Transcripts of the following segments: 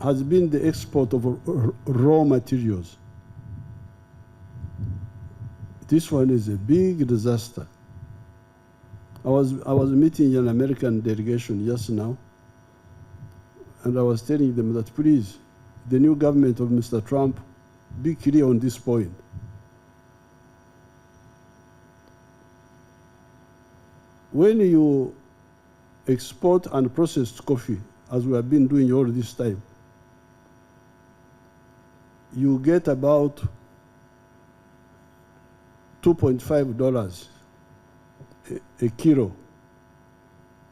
has been the export of raw materials. This one is a big disaster. I was meeting an American delegation just now, and I was telling them that, please, the new government of Mr. Trump, be clear on this point. When you export unprocessed coffee, as we have been doing all this time, you get about $2.5 a kilo.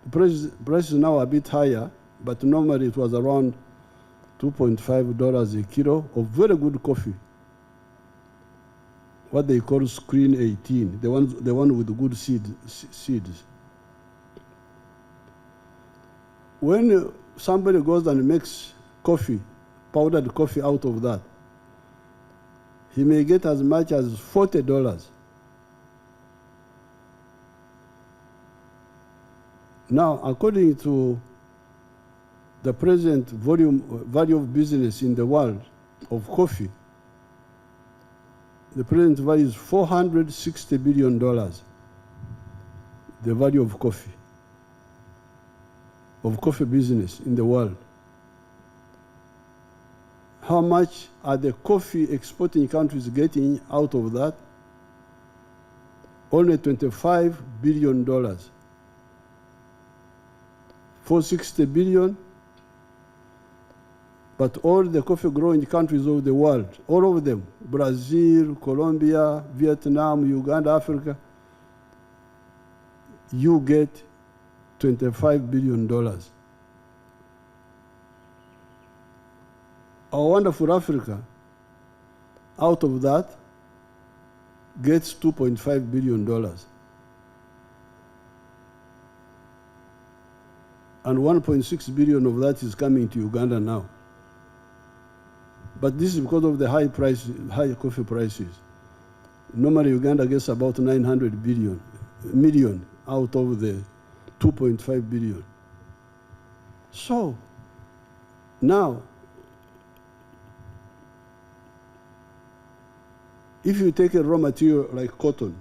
The price is now a bit higher, but normally it was around $2.5 a kilo of very good coffee. What they call screen 18, the one with good seeds. When somebody goes and makes coffee, powdered coffee out of that, he may get as much as $40. Now, according to the present value of business in the world of coffee, the present value is $460 billion, the value of coffee business in the world. How much are the coffee exporting countries getting out of that? Only $25 billion. $460 billion, but all the coffee growing countries of the world, all of them, Brazil, Colombia, Vietnam, Uganda, Africa, you get $25 billion. Our wonderful Africa, out of that, gets $2.5 billion. And 1.6 billion of that is coming to Uganda now. But this is because of the high coffee prices. Normally Uganda gets about 900 million out of the 2.5 billion. So now, if you take a raw material like cotton,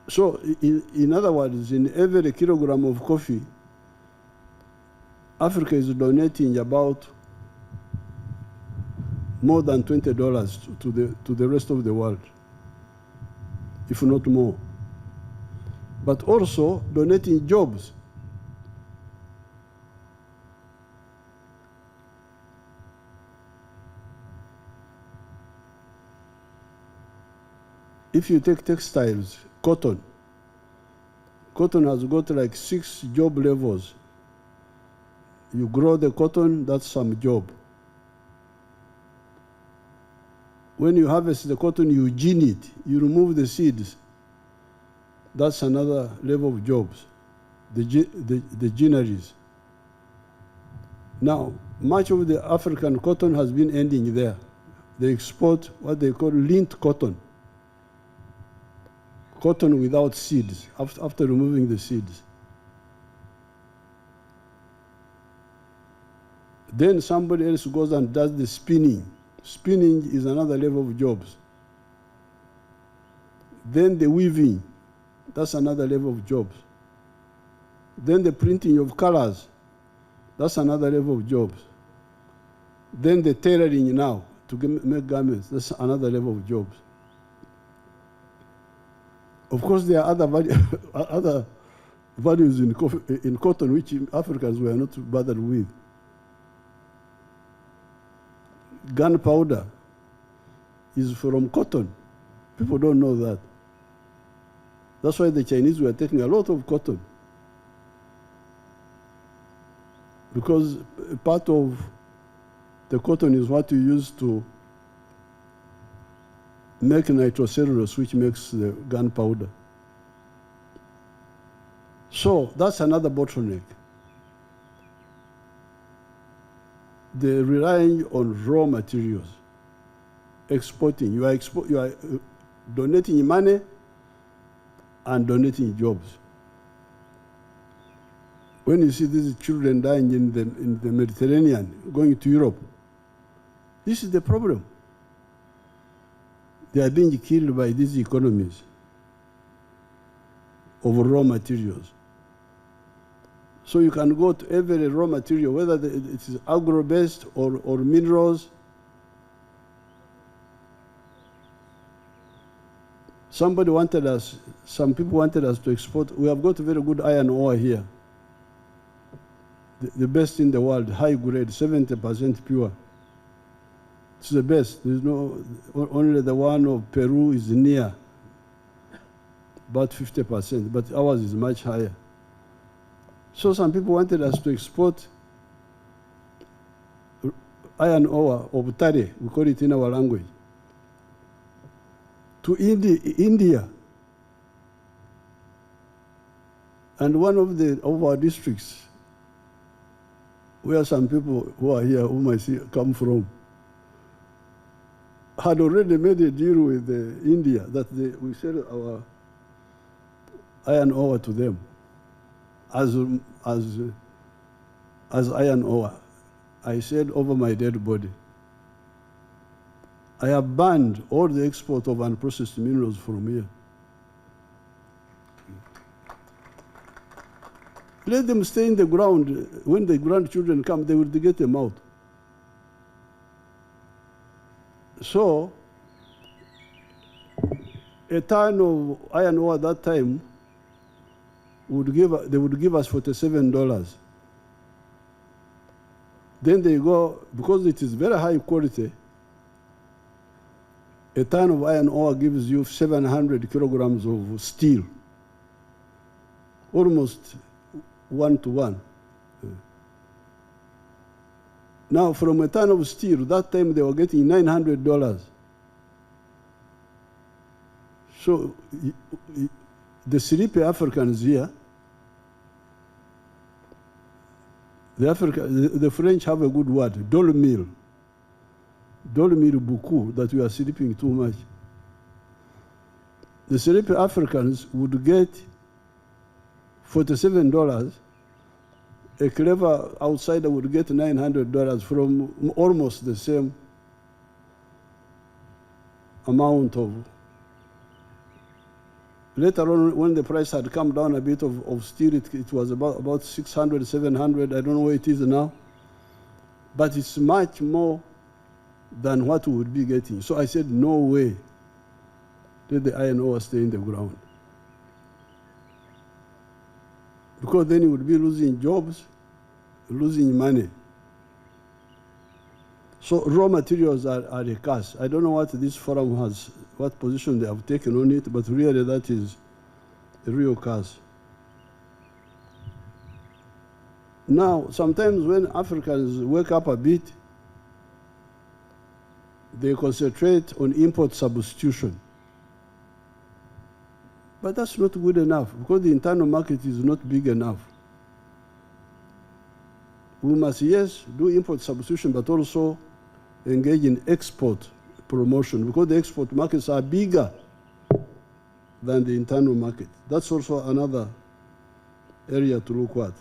so in other words, in every kilogram of coffee, Africa is donating about more than $20 to the rest of the world, if not more. But also donating jobs. If you take textiles, cotton has got like 6 job levels. You grow the cotton, that's some job. When you harvest the cotton, you gin it, you remove the seeds. That's another level of jobs, the ginneries. Now, much of the African cotton has been ending there. They export what they call lint cotton. Cotton without seeds, after removing the seeds. Then somebody else goes and does the spinning. Spinning is another level of jobs. Then the weaving, that's another level of jobs. Then the printing of colors, that's another level of jobs. Then the tailoring now to make garments, that's another level of jobs. Of course, there are other values in cotton which Africans were not bothered with. Gunpowder is from cotton. People don't know that. That's why the Chinese were taking a lot of cotton. Because part of the cotton is what you use to make nitrocellulose, which makes the gunpowder. So that's another bottleneck. They're relying on raw materials, exporting. You are donating money and donating jobs. When you see these children dying in the Mediterranean, going to Europe, this is the problem. They are being killed by these economies of raw materials. So you can go to every raw material, whether it is agro-based or minerals. Some people wanted us to export. We have got very good iron ore here. The best in the world, high grade, 70% pure. It's the best. There's no, only the one of Peru is near, about 50%, but ours is much higher. So some people wanted us to export iron ore of Tariffs, we call it in our language, to India. And one of our districts, where some people who are here, whom I see come from, had already made a deal with India that we sell our iron ore to them as iron ore. I said over my dead body, I have banned all the export of unprocessed minerals from here. Let them stay in the ground. When the grandchildren come, they will get them out. So, a ton of iron ore at that time they would give us $47. Then they go, because it is very high quality, a ton of iron ore gives you 700 kilograms of steel, almost 1-to-1. Now, from a ton of steel, that time they were getting $900. So the sleepy Africans here, the French have a good word, dormir beaucoup, that we are sleeping too much. The sleepy Africans would get $47. A clever outsider would get $900 from almost the same amount of. Later on, when the price had come down a bit of steel, it was about 600, 700. I don't know where it is now. But it's much more than what we would be getting. So I said, no way. Let the iron ore stay in the ground. Because then you would be losing jobs, losing money. So raw materials are a curse. I don't know what this forum has, what position they have taken on it, but really that is a real curse. Now, sometimes when Africans wake up a bit, they concentrate on import substitution. But that's not good enough, because the internal market is not big enough. We must, yes, do import substitution, but also engage in export promotion, because the export markets are bigger than the internal market. That's also another area to look at.